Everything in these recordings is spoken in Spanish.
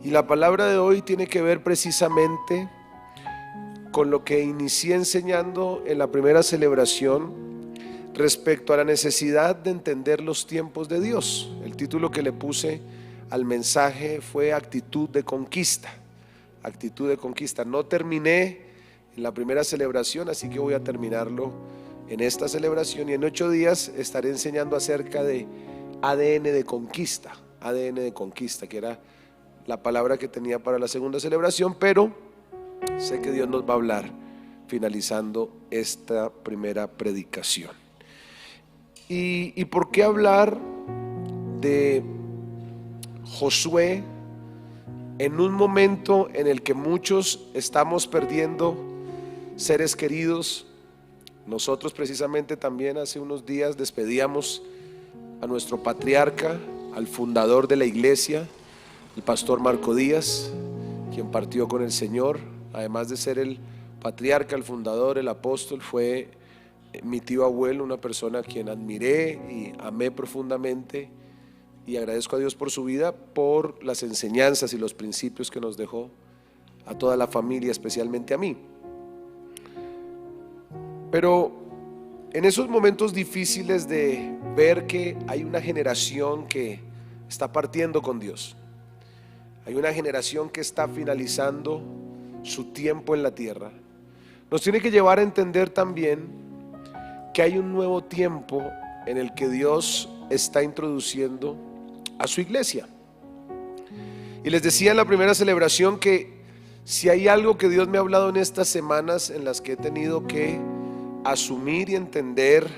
Y la palabra de hoy tiene que ver precisamente con lo que inicié enseñando en la primera celebración respecto a la necesidad de entender los tiempos de Dios. El título que le puse al mensaje fue actitud de conquista. Actitud de conquista. No terminé en la primera celebración, así que voy a terminarlo en esta celebración, y en 8 días estaré enseñando acerca de ADN de conquista. ADN de conquista, que era la palabra que tenía para la segunda celebración, pero sé que Dios nos va a hablar finalizando esta primera predicación. ¿Y por qué hablar de Josué en un momento en el que muchos estamos perdiendo seres queridos? Nosotros precisamente también hace unos días despedíamos a nuestro patriarca, al fundador de la iglesia, el pastor Marco Díaz, quien partió con el Señor. Además de ser el patriarca, el fundador, el apóstol, fue mi tío abuelo, una persona a quien admiré y amé profundamente, y agradezco a Dios por su vida, por las enseñanzas y los principios que nos dejó a toda la familia, especialmente a mí. Pero en esos momentos difíciles de ver que hay una generación que está partiendo con Dios, hay una generación que está finalizando su tiempo en la tierra, nos tiene que llevar a entender también que hay un nuevo tiempo en el que Dios está introduciendo a su iglesia. Y les decía en la primera celebración que si hay algo que Dios me ha hablado en estas semanas en las que he tenido que asumir y entender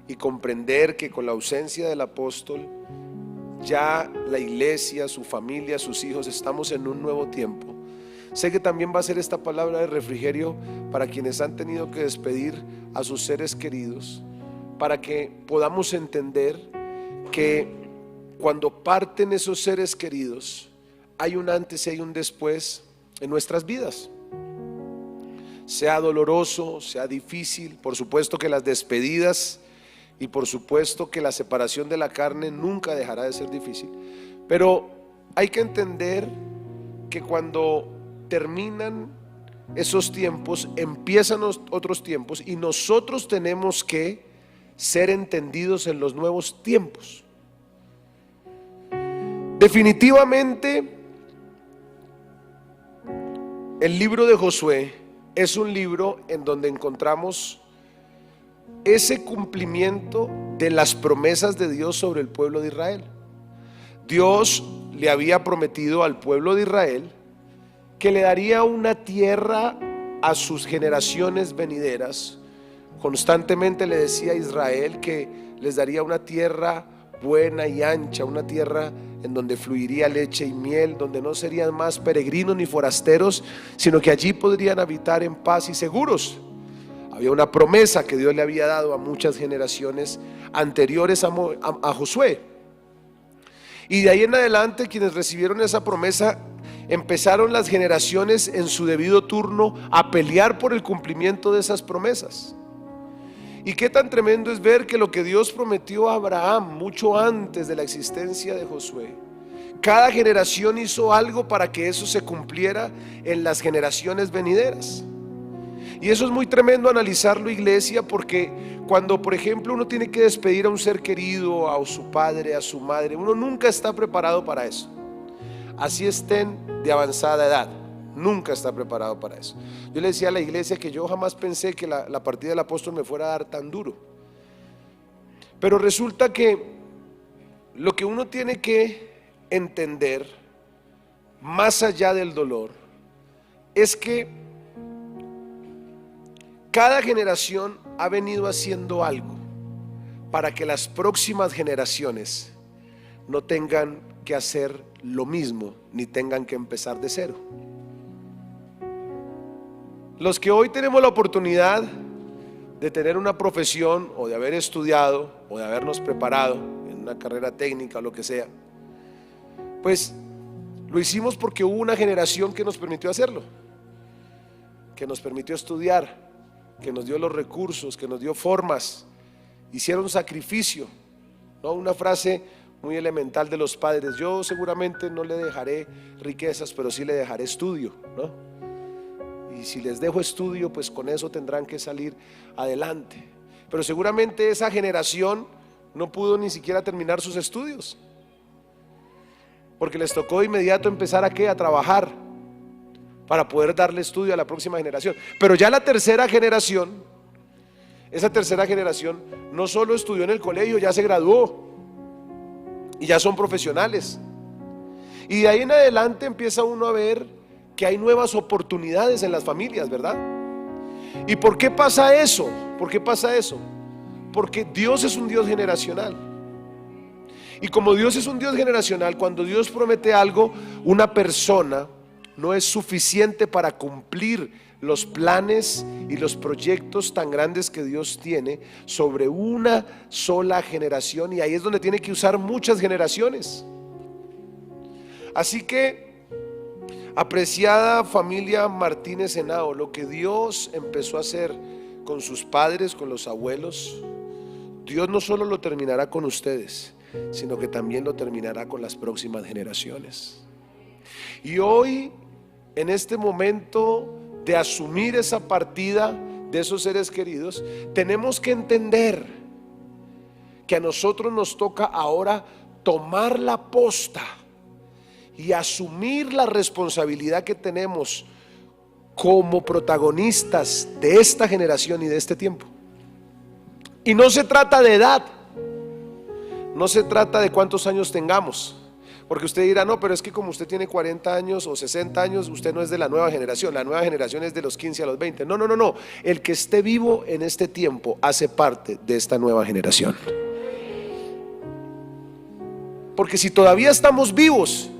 y comprender que con la ausencia del apóstol, ya la iglesia, su familia, sus hijos, estamos en un nuevo tiempo. Sé que también va a ser esta palabra de refrigerio para quienes han tenido que despedir a sus seres queridos, para que podamos entender que cuando parten esos seres queridos, hay un antes y hay un después en nuestras vidas. Sea doloroso, sea difícil, por supuesto que las despedidas y por supuesto que la separación de la carne nunca dejará de ser difícil, pero hay que entender que cuando terminan esos tiempos, empiezan otros tiempos, y nosotros tenemos que ser entendidos en los nuevos tiempos. Definitivamente, el libro de Josué es un libro en donde encontramos ese cumplimiento de las promesas de Dios sobre el pueblo de Israel. Dios le había prometido al pueblo de Israel que le daría una tierra a sus generaciones venideras. Constantemente le decía a Israel que les daría una tierra buena y ancha, una tierra en donde fluiría leche y miel, donde no serían más peregrinos ni forasteros, sino que allí podrían habitar en paz y seguros. Había una promesa que Dios le había dado a muchas generaciones anteriores a Josué. Y de ahí en adelante, quienes recibieron esa promesa, empezaron las generaciones en su debido turno a pelear por el cumplimiento de esas promesas. Y qué tan tremendo es ver que lo que Dios prometió a Abraham mucho antes de la existencia de Josué, cada generación hizo algo para que eso se cumpliera en las generaciones venideras. Y eso es muy tremendo analizarlo, iglesia, porque cuando, por ejemplo, uno tiene que despedir a un ser querido, a su padre, a su madre, uno nunca está preparado para eso. Así estén de avanzada edad, nunca está preparado para eso. Yo le decía a la iglesia que yo jamás pensé que la partida del apóstol me fuera a dar tan duro. Pero resulta que lo que uno tiene que entender, más allá del dolor, es que cada generación ha venido haciendo algo para que las próximas generaciones no tengan que hacer lo mismo, ni tengan que empezar de cero. Los que hoy tenemos la oportunidad de tener una profesión, o de haber estudiado, o de habernos preparado en una carrera técnica o lo que sea, pues lo hicimos porque hubo una generación que nos permitió hacerlo, que nos permitió estudiar, que nos dio los recursos, que nos dio formas, hicieron sacrificio, ¿no? Una frase muy elemental de los padres: yo seguramente no le dejaré riquezas, pero sí le dejaré estudio, ¿no? Y si les dejo estudio, pues con eso tendrán que salir adelante. Pero seguramente esa generación no pudo ni siquiera terminar sus estudios, porque les tocó de inmediato empezar a trabajar para poder darle estudio a la próxima generación. Pero ya la tercera generación, esa tercera generación no solo estudió en el colegio, ya se graduó y ya son profesionales. Y de ahí en adelante empieza uno a ver que hay nuevas oportunidades en las familias, ¿verdad? ¿Y por qué pasa eso? ¿Por qué pasa eso? Porque Dios es un Dios generacional. Y como Dios es un Dios generacional, cuando Dios promete algo, una persona no es suficiente para cumplir los planes y los proyectos tan grandes que Dios tiene sobre una sola generación. Y ahí es donde tiene que usar muchas generaciones. Así que, apreciada familia Martínez Henao, lo que Dios empezó a hacer con sus padres, con los abuelos, Dios no solo lo terminará con ustedes, sino que también lo terminará con las próximas generaciones. Y hoy, en este momento de asumir esa partida de esos seres queridos, tenemos que entender que a nosotros nos toca ahora tomar la posta y asumir la responsabilidad que tenemos como protagonistas de esta generación y de este tiempo. Y no se trata de edad, no se trata de cuántos años tengamos, porque usted dirá: no, pero es que como usted tiene 40 años o 60 años, usted no es de la nueva generación, la nueva generación es de los 15 a los 20. No, el que esté vivo en este tiempo hace parte de esta nueva generación. Porque si todavía estamos vivos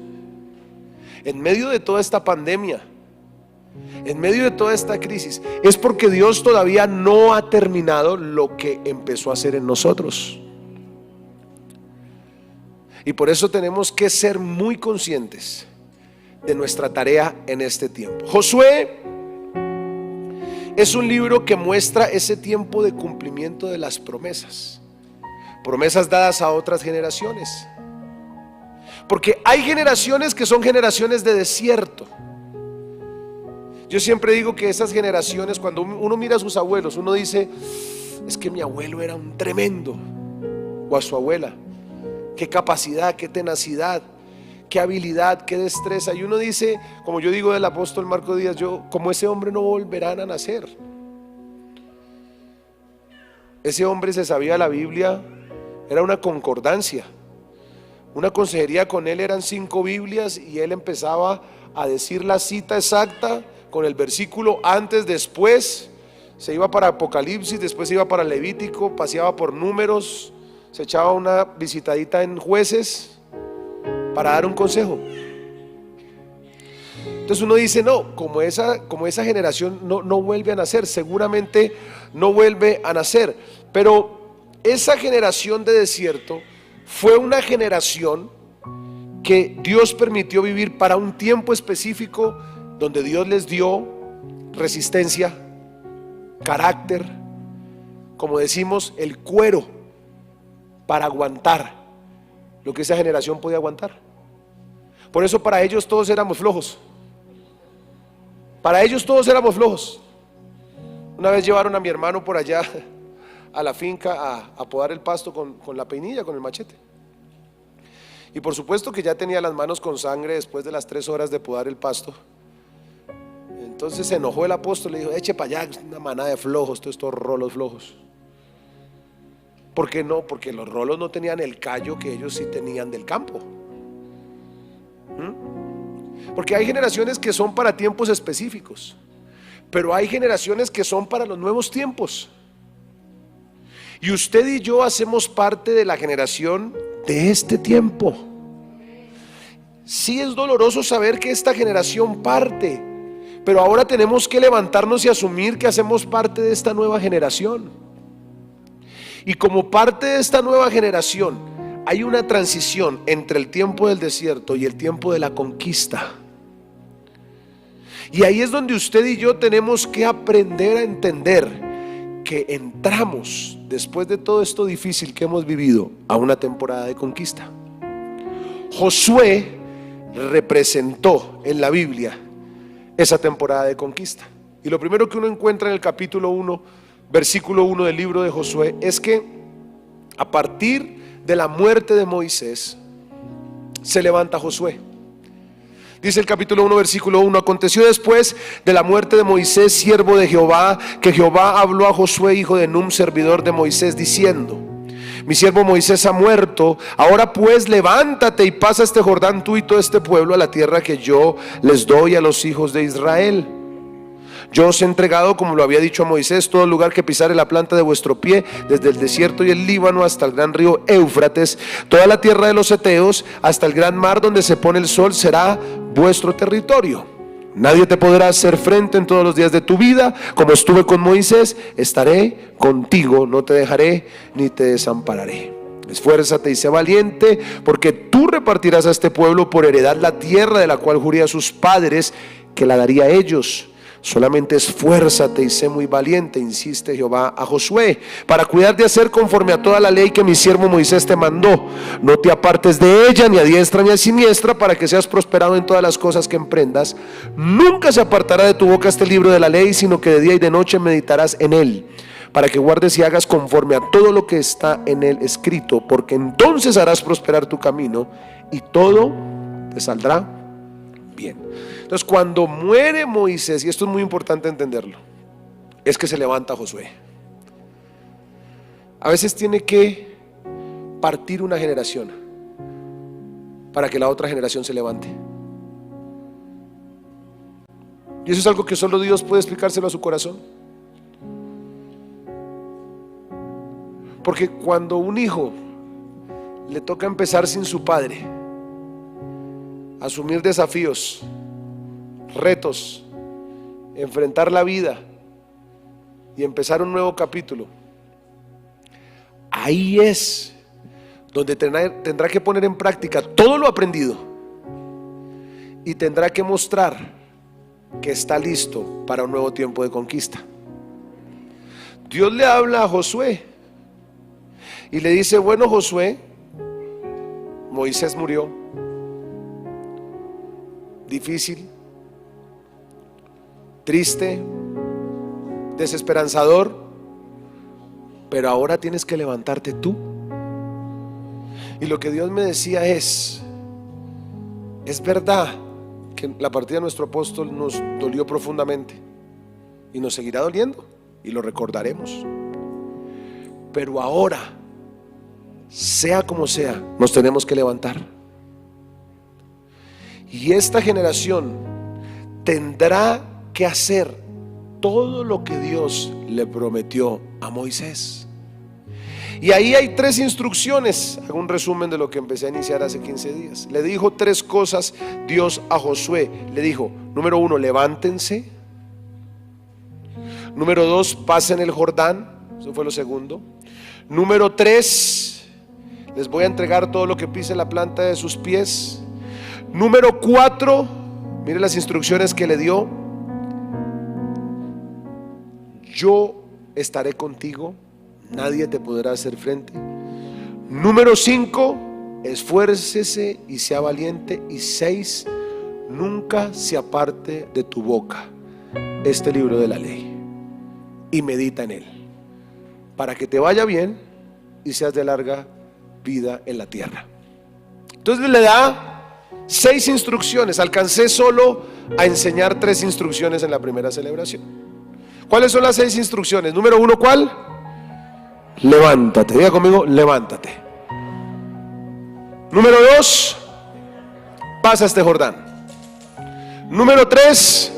en medio de toda esta pandemia, en medio de toda esta crisis, es porque Dios todavía no ha terminado lo que empezó a hacer en nosotros. Y por eso tenemos que ser muy conscientes de nuestra tarea en este tiempo. Josué es un libro que muestra ese tiempo de cumplimiento de las promesas dadas a otras generaciones. Porque hay generaciones que son generaciones de desierto. Yo siempre digo que esas generaciones, cuando uno mira a sus abuelos, uno dice: es que mi abuelo era un tremendo, o a su abuela, qué capacidad, qué tenacidad, qué habilidad, qué destreza. Y uno dice, como yo digo del apóstol Marco Díaz: yo, como ese hombre no volverán a nacer. Ese hombre se sabía la Biblia, era una concordancia. Una consejería con él eran 5 Biblias y él empezaba a decir la cita exacta con el versículo antes, después. Se iba para Apocalipsis, después se iba para Levítico, paseaba por Números, se echaba una visitadita en Jueces para dar un consejo. Entonces uno dice: no, como esa generación no vuelve a nacer, seguramente no vuelve a nacer. Pero esa generación de desierto fue una generación que Dios permitió vivir para un tiempo específico, donde Dios les dio resistencia, carácter, como decimos, el cuero para aguantar lo que esa generación podía aguantar. Por eso para ellos todos éramos flojos. Para ellos todos éramos flojos. Una vez llevaron a mi hermano por allá a la finca a podar el pasto con la peinilla, con el machete. Y por supuesto que ya tenía las manos con sangre después de las 3 horas de podar el pasto. Entonces se enojó el apóstol, le dijo: eche para allá, una manada de flojos, todos estos rolos flojos. ¿Por qué no? Porque los rolos no tenían el callo que ellos sí tenían del campo. Porque hay generaciones que son para tiempos específicos, pero hay generaciones que son para los nuevos tiempos. Y usted y yo hacemos parte de la generación de este tiempo. Sí, es doloroso saber que esta generación parte, pero ahora tenemos que levantarnos y asumir que hacemos parte de esta nueva generación. Y como parte de esta nueva generación, hay una transición entre el tiempo del desierto y el tiempo de la conquista. Y ahí es donde usted y yo tenemos que aprender a entender que entramos, después de todo esto difícil que hemos vivido, a una temporada de conquista. Josué representó en la Biblia esa temporada de conquista. Y lo primero que uno encuentra en el capítulo 1, versículo 1 del libro de Josué, es que a partir de la muerte de Moisés se levanta Josué. Dice el capítulo 1, versículo 1: aconteció después de la muerte de Moisés, siervo de Jehová, que Jehová habló a Josué, hijo de Nun, servidor de Moisés, diciendo: mi siervo Moisés ha muerto, ahora pues levántate y pasa este Jordán, tú y todo este pueblo, a la tierra que yo les doy a los hijos de Israel. Yo os he entregado, como lo había dicho a Moisés, todo lugar que pisare la planta de vuestro pie, desde el desierto y el Líbano hasta el gran río Éufrates, toda la tierra de los heteos, hasta el gran mar donde se pone el sol, será vuestro territorio. Nadie te podrá hacer frente en todos los días de tu vida. Como estuve con Moisés, estaré contigo, no te dejaré ni te desampararé. Esfuérzate y sé valiente, porque tú repartirás a este pueblo por heredad la tierra de la cual juré a sus padres que la daría a ellos. Solamente esfuérzate y sé muy valiente, insiste Jehová a Josué, para cuidar de hacer conforme a toda la ley que mi siervo Moisés te mandó. No te apartes de ella, ni a diestra ni a siniestra, para que seas prosperado en todas las cosas que emprendas. Nunca se apartará de tu boca este libro de la ley, sino que de día y de noche meditarás en él, para que guardes y hagas conforme a todo lo que está en él escrito, porque entonces harás prosperar tu camino y todo te saldrá bien. Entonces, cuando muere Moisés, y esto es muy importante entenderlo, es que se levanta Josué. A veces tiene que partir una generación para que la otra generación se levante. Y eso es algo que solo Dios puede explicárselo a su corazón. Porque cuando un hijo le toca empezar sin su padre, asumir desafíos, retos, enfrentar la vida y empezar un nuevo capítulo, ahí es donde tendrá que poner en práctica todo lo aprendido y tendrá que mostrar que está listo para un nuevo tiempo de conquista. Dios le habla a Josué y le dice: bueno, Josué, Moisés murió, difícil, triste, desesperanzador, pero ahora tienes que levantarte tú. Y lo que Dios me decía es verdad que la partida de nuestro apóstol nos dolió profundamente y nos seguirá doliendo y lo recordaremos, pero ahora, sea como sea, nos tenemos que levantar. Y esta generación tendrá que hacer todo lo que Dios le prometió a Moisés. Y ahí hay 3 instrucciones. Hago un resumen de lo que empecé a iniciar hace 15 días. Le dijo 3 cosas Dios a Josué. Le dijo: número 1, levántense. Número 2, pasen el Jordán. Eso fue lo segundo. Número 3, les voy a entregar todo lo que pise la planta de sus pies. Número 4, mire las instrucciones que le dio: yo estaré contigo, nadie te podrá hacer frente. Número 5, esfuércese y sea valiente. Y 6, nunca se aparte de tu boca este libro de la ley, y medita en él, para que te vaya bien y seas de larga vida en la tierra. Entonces le da 6 instrucciones. Alcancé solo a enseñar 3 instrucciones en la primera celebración. ¿Cuáles son las 6 instrucciones? Número 1, ¿cuál? Levántate. Diga conmigo: levántate. Número 2, pasa este Jordán. Número 3,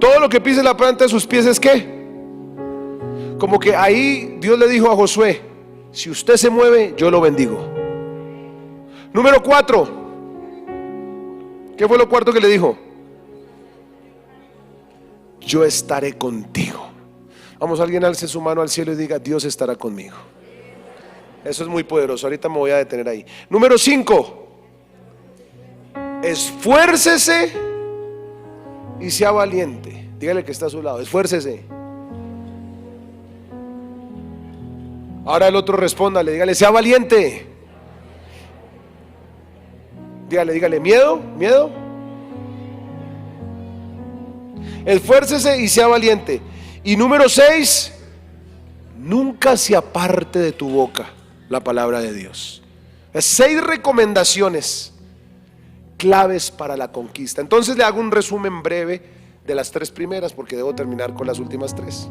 todo lo que pise la planta de sus pies es ¿qué? Como que ahí Dios le dijo a Josué: si usted se mueve, yo lo bendigo. Número 4, ¿qué fue lo cuarto que le dijo? Yo estaré contigo. Vamos, alguien alce su mano al cielo y diga: Dios estará conmigo. Eso es muy poderoso. Ahorita me voy a detener ahí. Número 5, esfuércese y sea valiente. Dígale que está a su lado: esfuércese. Ahora el otro respóndale, dígale, sea valiente. Dígale, miedo. Esfuércese y sea valiente. Y número 6, nunca se aparte de tu boca la palabra de Dios. 6 recomendaciones claves para la conquista. Entonces le hago un resumen breve de las 3 primeras, porque debo terminar con las últimas 3.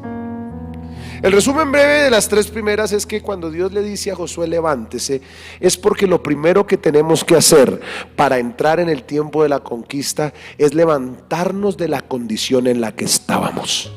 El resumen breve de las 3 primeras es que cuando Dios le dice a Josué levántese, es porque lo primero que tenemos que hacer para entrar en el tiempo de la conquista es levantarnos de la condición en la que estábamos.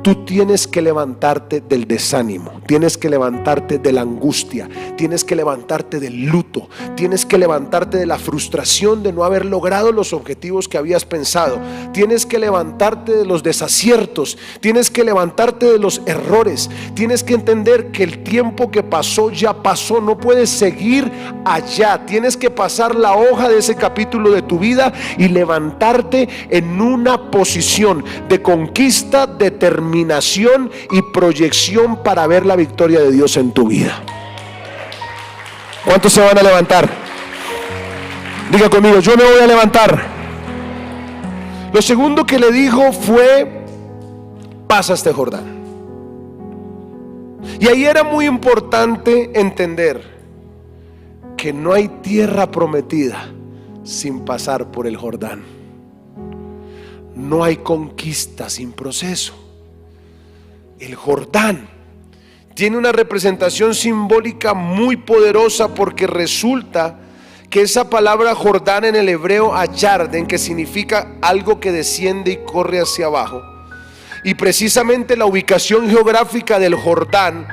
Tú tienes que levantarte del desánimo, tienes que levantarte de la angustia, tienes que levantarte del luto, tienes que levantarte de la frustración de no haber logrado los objetivos que habías pensado, tienes que levantarte de los desaciertos, tienes que levantarte de los errores, tienes que entender que el tiempo que pasó ya pasó, no puedes seguir allá, tienes que pasar la hoja de ese capítulo de tu vida y levantarte en una posición de conquista, determinación y proyección para ver la victoria de Dios en tu vida. ¿Cuántos se van a levantar? Diga conmigo, yo me voy a levantar. Lo segundo que le dijo fue: pasa este Jordán. Y ahí era muy importante entender que no hay tierra prometida sin pasar por el Jordán. No hay conquista sin proceso. El Jordán tiene una representación simbólica muy poderosa, porque resulta que esa palabra Jordán en el hebreo ayarden, que significa algo que desciende y corre hacia abajo, y precisamente la ubicación geográfica del Jordán,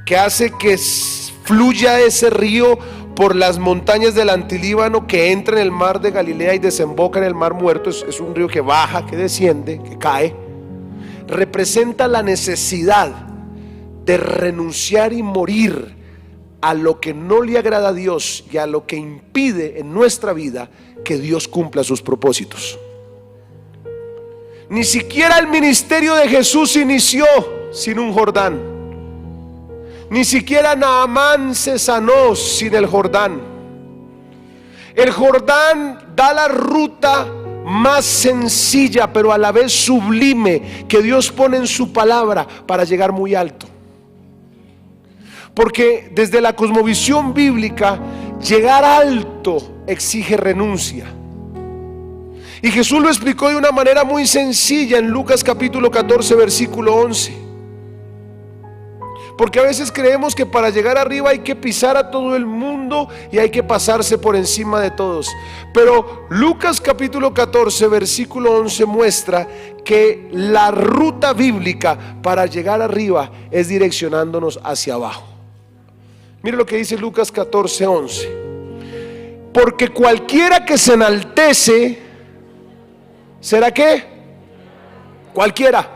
que hace que fluya ese río por las montañas del Antilíbano, que entra en el mar de Galilea y desemboca en el mar Muerto, es un río que baja, que desciende, que cae, representa la necesidad de renunciar y morir a lo que no le agrada a Dios y a lo que impide en nuestra vida que Dios cumpla sus propósitos. Ni siquiera el ministerio de Jesús inició sin un Jordán. Ni siquiera Naamán se sanó sin el Jordán. El Jordán da la ruta más sencilla, pero a la vez sublime, que Dios pone en su palabra para llegar muy alto. Porque desde la cosmovisión bíblica, llegar alto exige renuncia. Y Jesús lo explicó de una manera muy sencilla en Lucas capítulo 14 versículo 11. Porque a veces creemos que para llegar arriba hay que pisar a todo el mundo y hay que pasarse por encima de todos. Pero Lucas capítulo 14 versículo 11 muestra que la ruta bíblica para llegar arriba es direccionándonos hacia abajo. Mire lo que dice Lucas 14, 11. Porque cualquiera que se enaltece, ¿será qué? Cualquiera.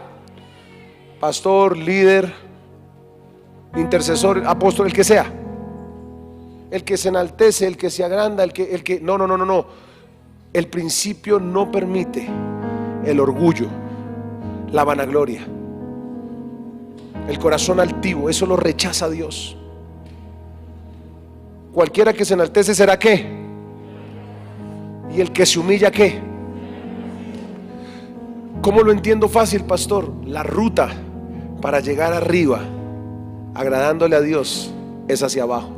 Pastor, líder, intercesor, apóstol, el que sea. El que se enaltece, el que se agranda, el que no. El principio no permite el orgullo, la vanagloria, el corazón altivo. Eso lo rechaza Dios. Cualquiera que se enaltece, ¿será qué? Y el que se humilla, ¿qué? ¿Cómo lo entiendo fácil, pastor? La ruta para llegar arriba, agradándole a Dios, es hacia abajo.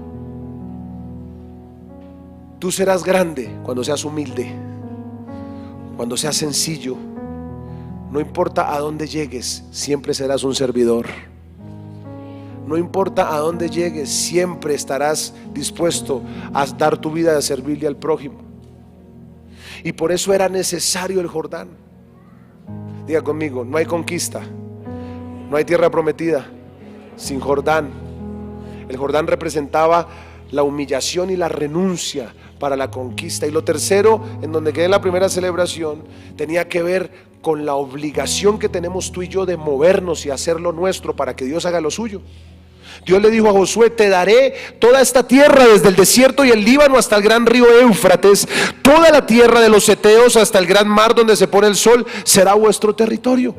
Tú serás grande cuando seas humilde, cuando seas sencillo. No importa a dónde llegues, siempre serás un servidor. No importa a dónde llegues, siempre estarás dispuesto a dar tu vida a servirle al prójimo. Y por eso era necesario el Jordán. Diga conmigo, no hay conquista, no hay tierra prometida sin Jordán. El Jordán representaba la humillación y la renuncia para la conquista. Y lo tercero, en donde quedé en la primera celebración, tenía que ver con la obligación que tenemos tú y yo de movernos y hacer lo nuestro para que Dios haga lo suyo. Dios le dijo a Josué: te daré toda esta tierra, desde el desierto y el Líbano hasta el gran río Éufrates, toda la tierra de los heteos hasta el gran mar donde se pone el sol, será vuestro territorio.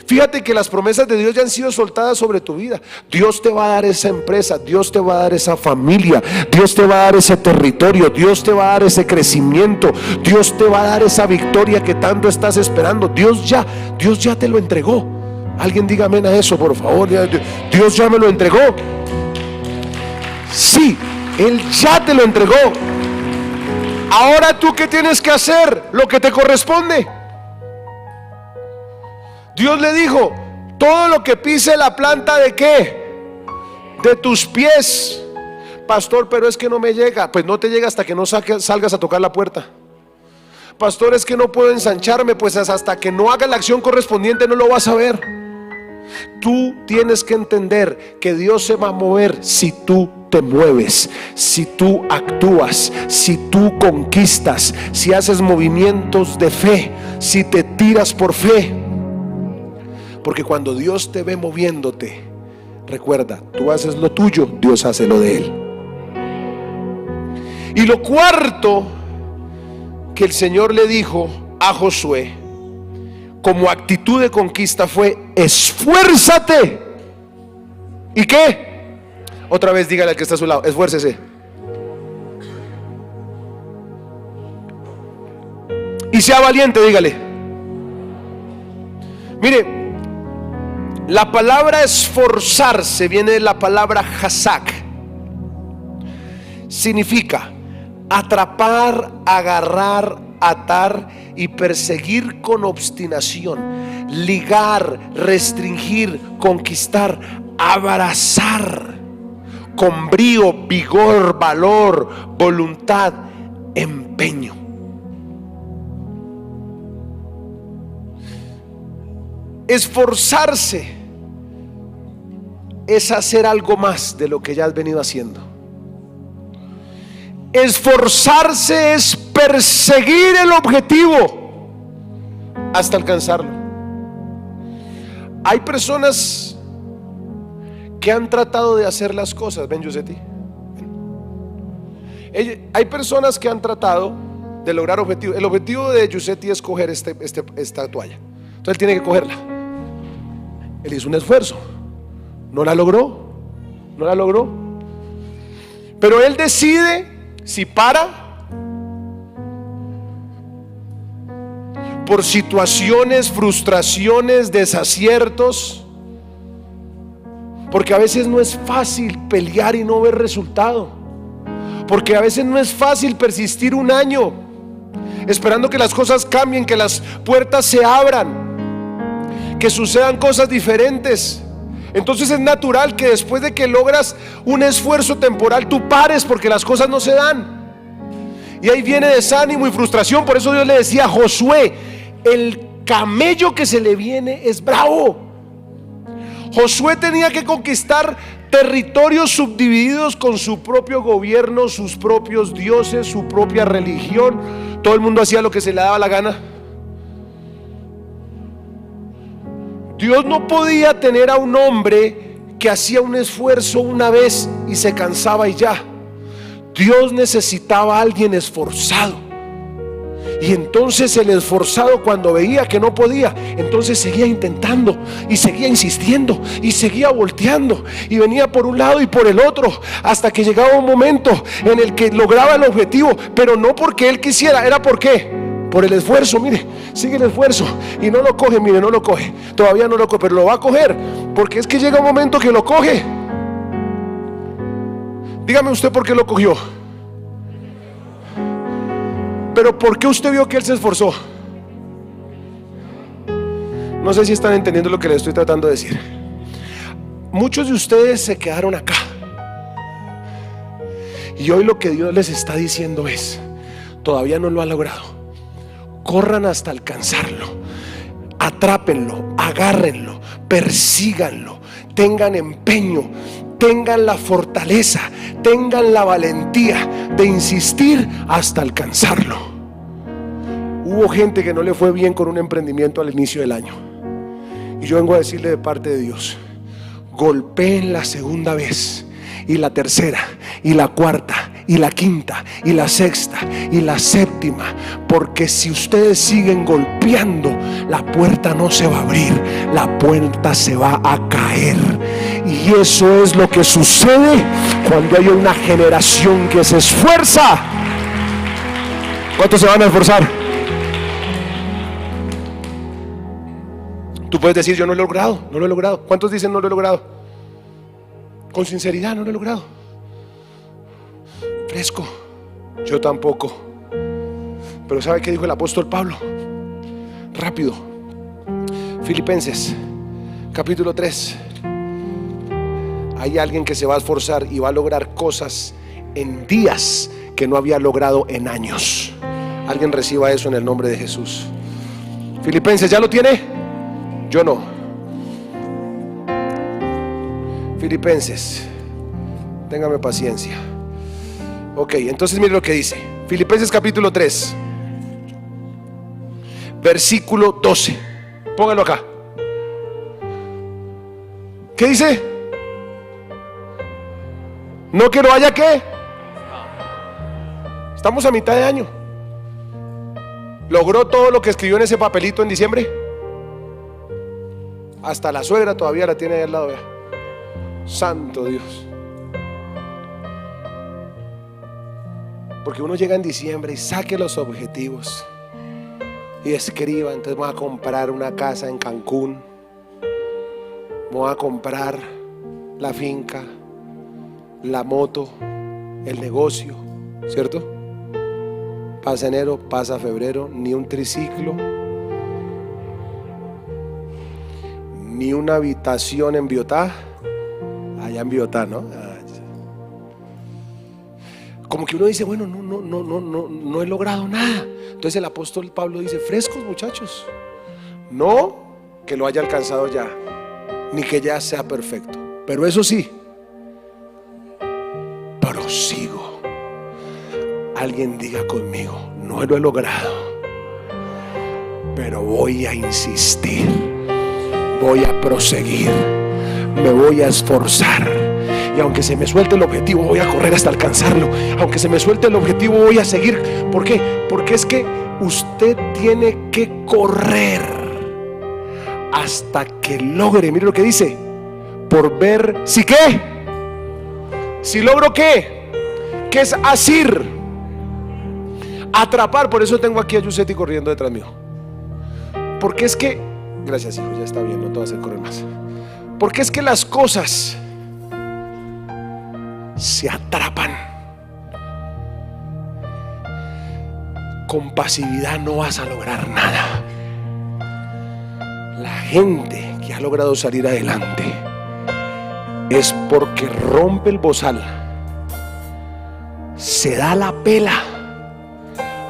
Fíjate que las promesas de Dios ya han sido soltadas sobre tu vida. Dios te va a dar esa empresa, Dios te va a dar esa familia, Dios te va a dar ese territorio, Dios te va a dar ese crecimiento, Dios te va a dar esa victoria que tanto estás esperando. Dios ya te lo entregó. Alguien diga amén a eso, por favor. Dios ya me lo entregó. Sí, Él ya te lo entregó. Ahora tú, ¿qué tienes que hacer? Lo que te corresponde. Dios le dijo: todo lo que pise la planta ¿de qué? De tus pies. Pastor, pero es que no me llega. Pues no te llega hasta que no salgas a tocar la puerta. Pastor, es que no puedo ensancharme. Pues hasta que no hagas la acción correspondiente no lo vas a ver. Tú tienes que entender que Dios se va a mover si tú te mueves, si tú actúas, si tú conquistas, si haces movimientos de fe, si te tiras por fe. Porque cuando Dios te ve moviéndote, recuerda, tú haces lo tuyo, Dios hace lo de Él. Y lo cuarto que el Señor le dijo a Josué como actitud de conquista fue: esfuérzate. ¿Y qué? Otra vez dígale al que está a su lado: esfuércese. Y sea valiente, dígale. Mire, la palabra esforzarse viene de la palabra hazak. Significa atrapar, agarrar, atar y perseguir con obstinación, ligar, restringir, conquistar, abrazar con brío, vigor, valor, voluntad, empeño. Esforzarse es hacer algo más de lo que ya has venido haciendo. Esforzarse es perseguir el objetivo hasta alcanzarlo. Hay personas que han tratado de hacer las cosas. Ven, Yusetti. Hay personas que han tratado de lograr objetivos. El objetivo de Yusetti es coger esta toalla. Entonces él tiene que cogerla. Él hizo un esfuerzo, no la logró. Pero él decide si para por situaciones, frustraciones, desaciertos, porque a veces no es fácil pelear y no ver resultado, porque a veces no es fácil persistir un año esperando que las cosas cambien, que las puertas se abran, que sucedan cosas diferentes. Entonces es natural que después de que logras un esfuerzo temporal, tú pares porque las cosas no se dan. Y ahí viene desánimo y frustración. Por eso Dios le decía a Josué: el camello que se le viene es bravo. Josué tenía que conquistar territorios subdivididos con su propio gobierno, sus propios dioses, su propia religión. Todo el mundo hacía lo que se le daba la gana. Dios no podía tener a un hombre que hacía un esfuerzo una vez y se cansaba y ya. Dios necesitaba a alguien esforzado. Y entonces el esforzado, cuando veía que no podía, entonces seguía intentando y seguía insistiendo y seguía volteando y venía por un lado y por el otro, hasta que llegaba un momento en el que lograba el objetivo, pero no porque él quisiera, era por el esfuerzo. Mire, sigue el esfuerzo y no lo coge. Mire, no lo coge, todavía no lo coge, pero lo va a coger, porque es que llega un momento que lo coge. Dígame usted por qué lo cogió. Pero ¿por qué usted vio que él se esforzó? No sé si están entendiendo lo que les estoy tratando de decir. Muchos de ustedes se quedaron acá, y hoy lo que Dios les está diciendo es: todavía no lo ha logrado. Corran hasta alcanzarlo. Atrápenlo, agárrenlo, persíganlo, tengan empeño, tengan la fortaleza, tengan la valentía de insistir hasta alcanzarlo. Hubo gente que no le fue bien con un emprendimiento al inicio del año, y yo vengo a decirle de parte de Dios: golpeen la segunda vez y la tercera y la cuarta y la quinta y la sexta y la séptima, porque si ustedes siguen golpeando, la puerta no se va a abrir, la puerta se va a caer. Y eso es lo que sucede cuando hay una generación que se esfuerza. ¿Cuántos se van a esforzar? Tú puedes decir: yo no lo he logrado, no lo he logrado. ¿Cuántos dicen no lo he logrado? Con sinceridad: no lo he logrado. Fresco: yo tampoco. Pero ¿sabe qué dijo el apóstol Pablo? Rápido, Filipenses capítulo 3. Hay alguien que se va a esforzar y va a lograr cosas en días que no había logrado en años. Alguien reciba eso en el nombre de Jesús. Filipenses, ¿ya lo tiene? Yo no. Filipenses, téngame paciencia. Ok, entonces mire lo que dice Filipenses capítulo 3, versículo 12. Póngalo acá. ¿Qué dice? No que no haya ¿qué? Estamos a mitad de año. ¿Logró todo lo que escribió en ese papelito en diciembre? Hasta la suegra todavía la tiene ahí al lado, vea. Santo Dios. Porque uno llega en diciembre y saque los objetivos y escriba: entonces voy a comprar una casa en Cancún, voy a comprar la finca, la moto, el negocio, ¿cierto? Pasa enero, pasa febrero, ni un triciclo, ni una habitación en Biotá. Allá en Biotá, ¿no? Como que uno dice: bueno, no he logrado nada. Entonces el apóstol Pablo dice: frescos, muchachos. No que lo haya alcanzado ya, ni que ya sea perfecto, pero eso sí, prosigo. Alguien diga conmigo: no lo he logrado, pero voy a insistir, voy a proseguir, me voy a esforzar. Y aunque se me suelte el objetivo, voy a correr hasta alcanzarlo. Aunque se me suelte el objetivo, voy a seguir. ¿Por qué? Porque es que usted tiene que correr hasta que logre. Mire lo que dice: por ver si qué, si logro qué, que es asir, atrapar. Por eso tengo aquí a Yusetti corriendo detrás mío. Porque es que, gracias hijo, ya está bien, no te voy a hacer correr más. Porque es que las cosas se atrapan. Con pasividad no vas a lograr nada. La gente que ha logrado salir adelante es porque rompe el bozal, se da la pela,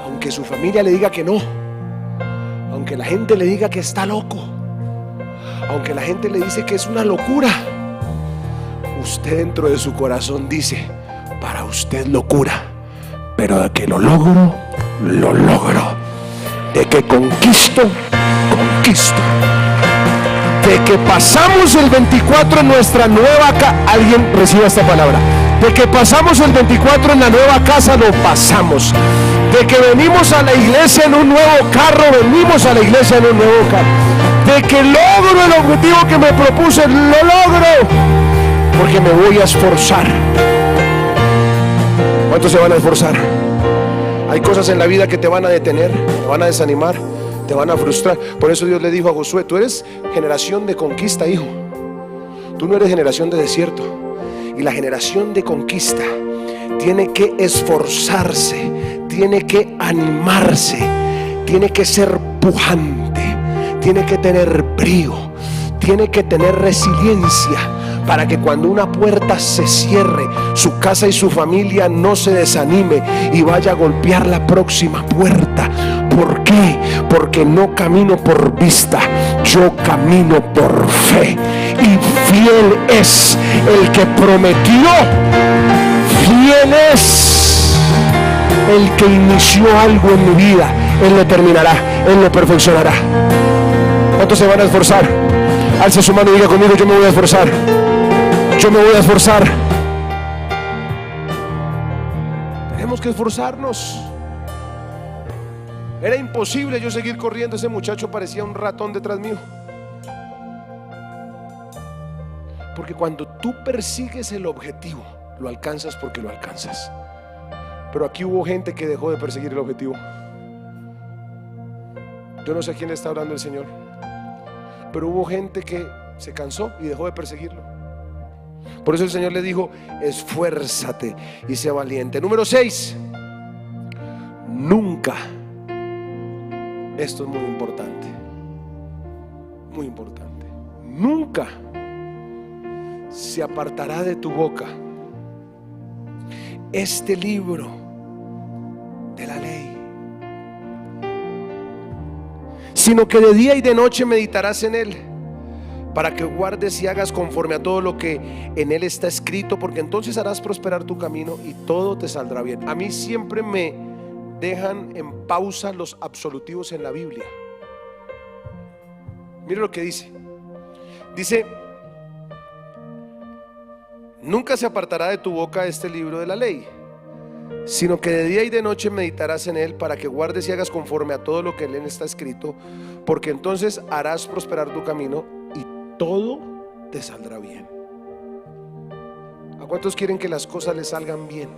aunque su familia le diga que no, aunque la gente le diga que está loco, aunque la gente le dice que es una locura. Usted dentro de su corazón dice: para usted locura, pero de que lo logro, lo logro. De que conquisto, conquisto. De que pasamos el 24 en nuestra nueva casa. Alguien reciba esta palabra. De que pasamos el 24 en la nueva casa, lo pasamos. De que venimos a la iglesia en un nuevo carro, venimos a la iglesia en un nuevo carro. De que logro el objetivo que me propuse, lo logro. Porque me voy a esforzar. ¿Cuántos se van a esforzar? Hay cosas en la vida que te van a detener, te van a desanimar, te van a frustrar. Por eso Dios le dijo a Josué: tú eres generación de conquista, hijo. Tú no eres generación de desierto. Y la generación de conquista tiene que esforzarse, tiene que animarse, tiene que ser pujante, tiene que tener brío, tiene que tener resiliencia, para que cuando una puerta se cierre, su casa y su familia no se desanime y vaya a golpear la próxima puerta. ¿Por qué? Porque no camino por vista, yo camino por fe. Y fiel es el que prometió, fiel es el que inició algo en mi vida. Él lo terminará, Él lo perfeccionará. ¿Cuántos se van a esforzar? Alce su mano y diga conmigo: yo me voy a esforzar. Yo me voy a esforzar. tenemos que esforzarnos. Era imposible yo seguir corriendo. Ese muchacho parecía un ratón detrás mío. Porque cuando tú persigues el objetivo, lo alcanzas porque lo alcanzas. Pero aquí hubo gente que dejó de perseguir el objetivo. Yo no sé a quién le está hablando el Señor, pero hubo gente que se cansó y dejó de perseguirlo. Por eso el Señor le dijo: esfuérzate y sea valiente. Número 6, nunca, esto es muy importante, nunca se apartará de tu boca este libro de la ley, sino que de día y de noche meditarás en él, para que guardes y hagas conforme a todo lo que en él está escrito, porque entonces harás prosperar tu camino y todo te saldrá bien. A mí siempre me dejan en pausa los absolutivos en la Biblia. Mire lo que dice. Dice: nunca se apartará de tu boca este libro de la ley, sino que de día y de noche meditarás en él, para que guardes y hagas conforme a todo lo que en él está escrito, porque entonces harás prosperar tu camino y todo te saldrá bien. ¿A cuántos quieren que las cosas les salgan bien?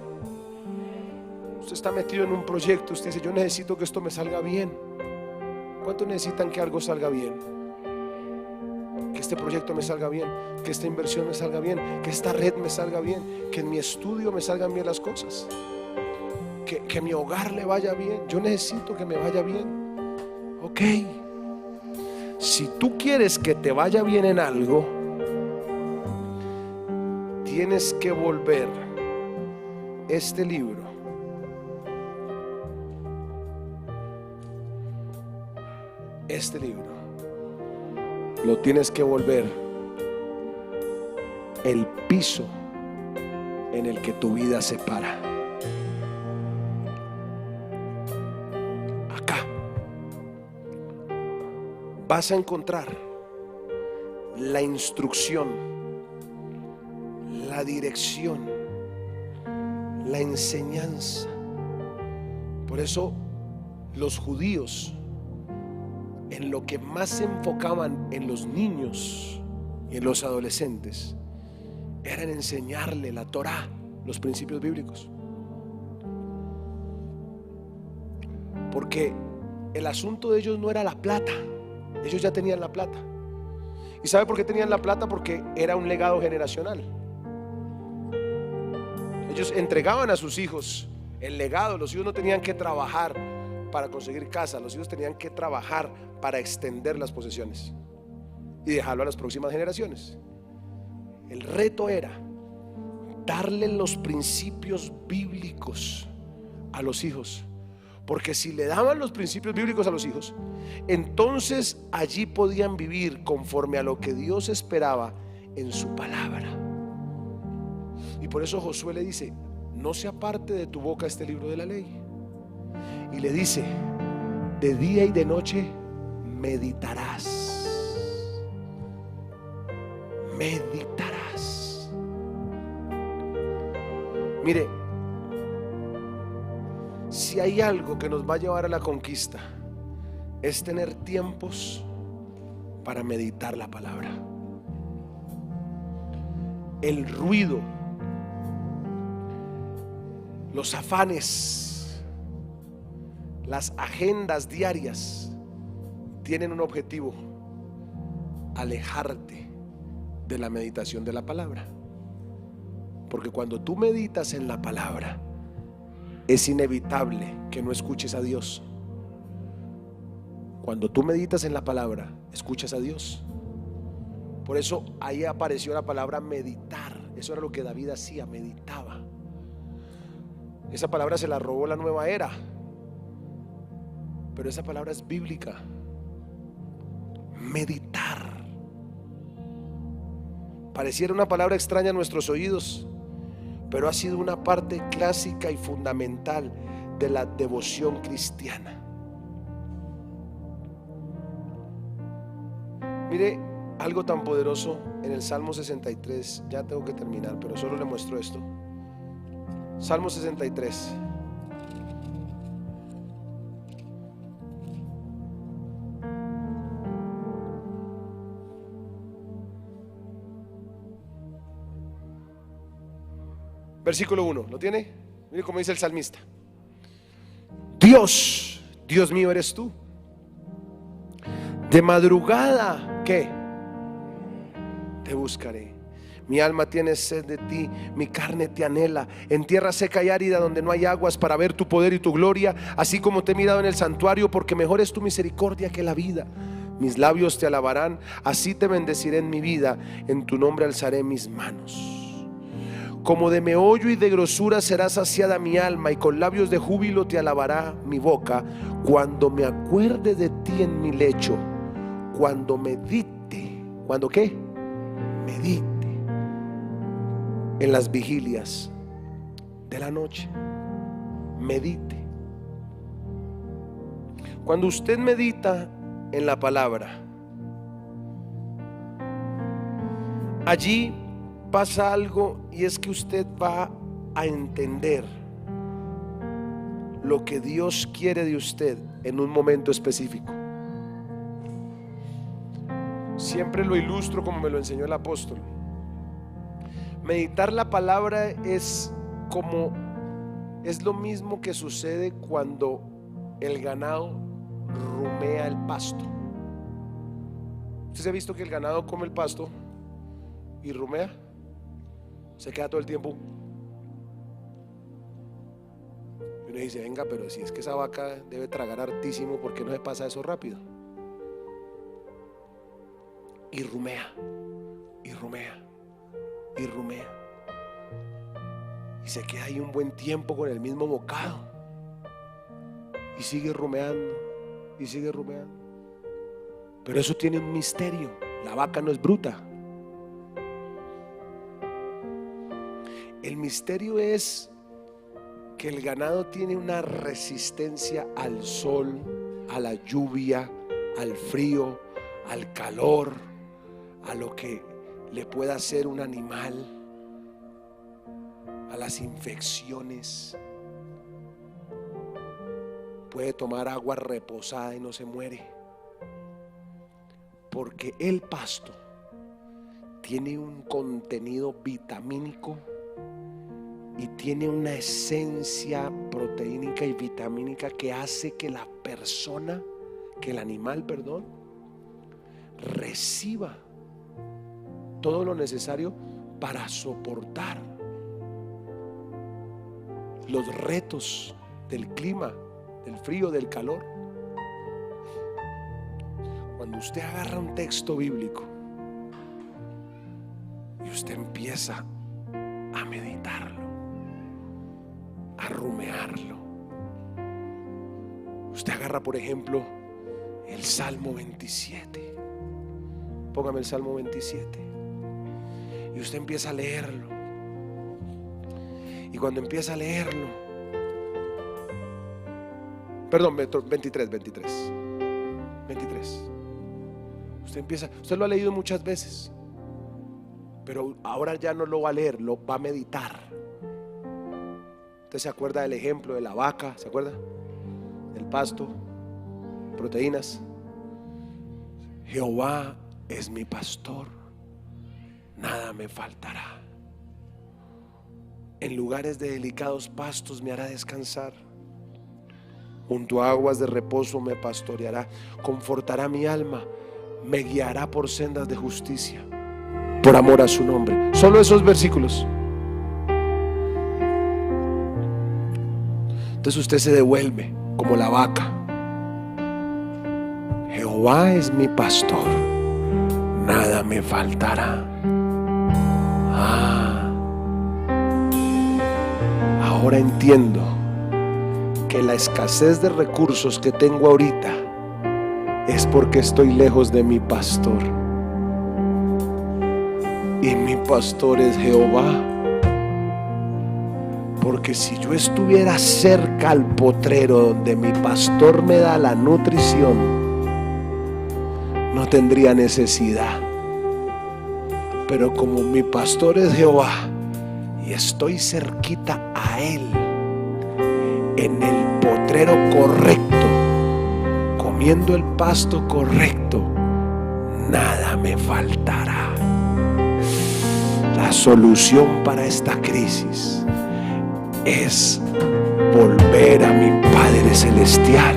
Usted está metido en un proyecto, usted dice: yo necesito que esto me salga bien. ¿Cuántos necesitan que algo salga bien? Que este proyecto me salga bien, que esta inversión me salga bien, que esta red me salga bien, que en mi estudio me salgan bien las cosas, que mi hogar le vaya bien. Yo necesito que me vaya bien. Ok, si tú quieres que te vaya bien en algo, tienes que volver este libro lo tienes que volver el piso en el que tu vida se para. Acá vas a encontrar la instrucción, la dirección, la enseñanza. Por eso los judíos, en lo que más se enfocaban en los niños y en los adolescentes, era en enseñarle la Torá, los principios bíblicos. Porque el asunto de ellos no era la plata, ellos ya tenían la plata. ¿Y sabe por qué tenían la plata? Porque era un legado generacional. Ellos entregaban a sus hijos el legado. Los hijos no tenían que trabajar para conseguir casa, los hijos tenían que trabajar para extender las posesiones y dejarlo a las próximas generaciones. El reto era darle los principios bíblicos a los hijos, porque si le daban los principios bíblicos a los hijos, entonces allí podían vivir conforme a lo que Dios esperaba en su palabra. Y por eso Josué le dice: no se aparte de tu boca este libro de la ley. Y le dice: de día y de noche meditarás. Meditarás. Mire, si hay algo que nos va a llevar a la conquista, es tener tiempos para meditar la palabra. El ruido, los afanes, las agendas diarias tienen un objetivo: alejarte de la meditación de la palabra. Porque cuando tú meditas en la palabra, es inevitable que no escuches a Dios. Cuando tú meditas en la palabra, escuchas a Dios. Por eso ahí apareció la palabra meditar. Eso era lo que David hacía, meditaba. Esa palabra se la robó la nueva era, pero esa palabra es bíblica. Meditar. Pareciera una palabra extraña a nuestros oídos, pero ha sido una parte clásica y fundamental de la devoción cristiana. Mire algo tan poderoso en el Salmo 63. Ya tengo que terminar, pero solo le muestro esto. Salmo 63. Versículo 1, ¿lo tiene? Mire cómo dice el salmista: Dios, Dios mío eres tú. De madrugada, ¿qué? Te buscaré. Mi alma tiene sed de ti, mi carne te anhela, en tierra seca y árida donde no hay aguas, para ver tu poder y tu gloria, así como te he mirado en el santuario, porque mejor es tu misericordia que la vida. Mis labios te alabarán, así te bendeciré en mi vida, en tu nombre alzaré mis manos. Como de meollo y de grosura será saciada mi alma, y con labios de júbilo te alabará mi boca, cuando me acuerde de ti en mi lecho, cuando medite. ¿Cuándo qué? Medite en las vigilias de la noche. Medite. Cuando usted medita en la palabra, allí pasa algo, y es que usted va a entender lo que Dios quiere de usted en un momento específico. Siempre lo ilustro como me lo enseñó el apóstol. Meditar la palabra es lo mismo que sucede cuando el ganado rumea el pasto. ¿Usted se ha visto que el ganado come el pasto y rumea? Se queda todo el tiempo. Y uno dice: venga, pero si es que esa vaca debe tragar hartísimo, ¿por qué no se pasa eso rápido? Y rumea, y rumea, y rumea, y se queda ahí un buen tiempo con el mismo bocado, y sigue rumeando, y sigue rumeando. Pero eso tiene un misterio. La vaca no es bruta. El misterio es que el ganado tiene una resistencia al sol, a la lluvia, al frío, al calor, a lo que le pueda hacer un animal, a las infecciones. Puede tomar agua reposada y no se muere, porque el pasto tiene un contenido vitamínico y tiene una esencia proteínica y vitamínica que hace que la persona, que el animal, reciba todo lo necesario para soportar los retos del clima, del frío, del calor. Cuando usted agarra un texto bíblico y usted empieza a meditarlo, a rumearlo, usted agarra, por ejemplo, el Salmo 27. Póngame el Salmo 27. Y usted empieza a leerlo. Y cuando empieza a leerlo, 23. Usted lo ha leído muchas veces, pero ahora ya no lo va a leer, lo va a meditar. Usted se acuerda del ejemplo de la vaca, ¿se acuerda? Del pasto, proteínas. Jehová es mi pastor, nada me faltará. En lugares de delicados pastos me hará descansar. Junto a aguas de reposo me pastoreará. Confortará mi alma. Me guiará por sendas de justicia, por amor a su nombre. Solo esos versículos. Entonces usted se devuelve como la vaca. Jehová es mi pastor, nada me faltará. Ahora entiendo que la escasez de recursos que tengo ahorita es porque estoy lejos de mi pastor, y mi pastor es Jehová. Porque si yo estuviera cerca al potrero donde mi pastor me da la nutrición, no tendría necesidad. Pero como mi pastor es Jehová y estoy cerquita a él, en el potrero correcto, comiendo el pasto correcto, nada me faltará. la solución para esta crisis es volver a mi Padre Celestial,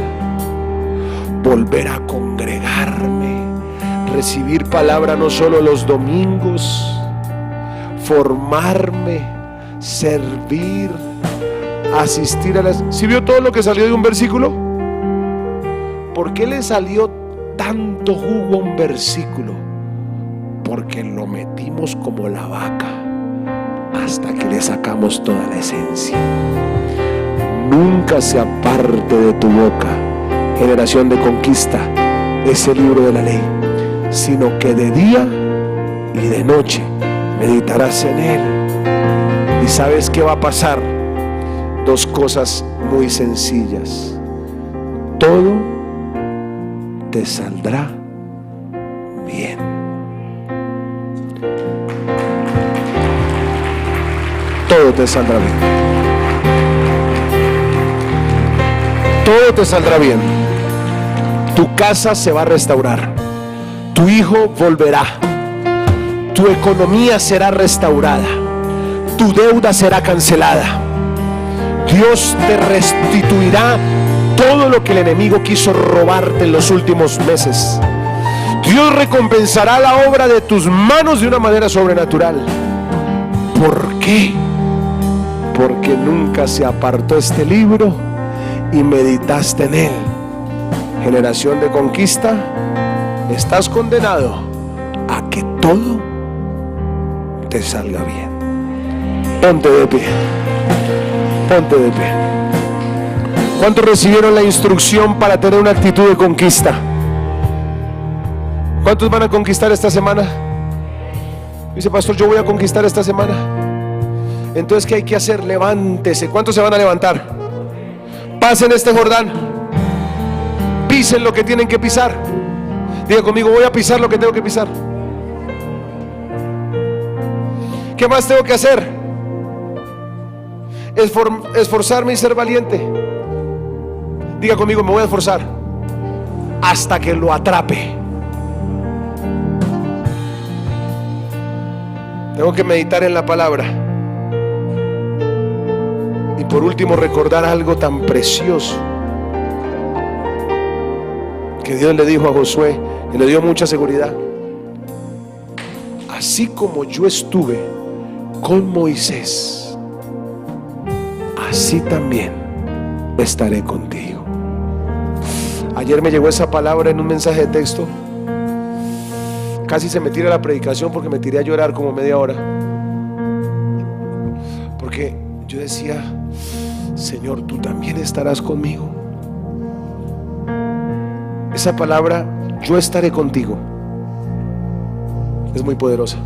volver a congregarme, recibir palabra no solo los domingos, formarme, servir, asistir a las... ¿Sí vio todo lo que salió de un versículo? ¿Por qué le salió tanto jugo a un versículo? Porque lo metimos como la vaca hasta que le sacamos toda la esencia. Nunca se aparte de tu boca, generación de conquista, ese libro de la ley, sino que de día y de noche meditarás en él. ¿Y sabes qué va a pasar? Dos cosas muy sencillas. Todo te saldrá bien. Todo te saldrá bien. Todo te saldrá bien. Tu casa se va a restaurar. Tu hijo volverá. Tu economía será restaurada. Tu deuda será cancelada. Dios te restituirá todo lo que el enemigo quiso robarte en los últimos meses. Dios recompensará la obra de tus manos de una manera sobrenatural. ¿Por qué? Porque nunca se apartó este libro y meditaste en él. Generación de conquista, estás condenado a que todo te salga bien. Ponte de pie. Ponte de pie. ¿Cuántos recibieron la instrucción para tener una actitud de conquista? ¿Cuántos van a conquistar esta semana? Dice, pastor, yo voy a conquistar esta semana. Entonces, ¿qué hay que hacer? Levántese. ¿Cuántos se van a levantar? Pasen este Jordán. Pisen lo que tienen que pisar. Diga conmigo, voy a pisar lo que tengo que pisar. ¿Qué más tengo que hacer? Esforzarme y ser valiente. Diga conmigo, me voy a esforzar hasta que lo atrape. Tengo que meditar en la palabra. Y por último, recordar algo tan precioso que Dios le dijo a Josué y le dio mucha seguridad. Así como yo estuve con Moisés, así también estaré contigo. Ayer me llegó esa palabra en un mensaje de texto. Casi se me tira la predicación porque me tiré a llorar como media hora. Porque yo decía, Señor, tú también estarás conmigo. Esa palabra, yo estaré contigo, es muy poderosa.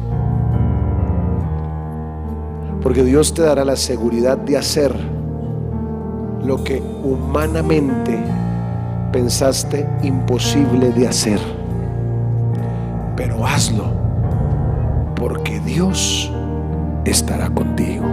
Porque Dios te dará la seguridad de hacer lo que humanamente pensaste imposible de hacer. Pero hazlo, porque Dios estará contigo.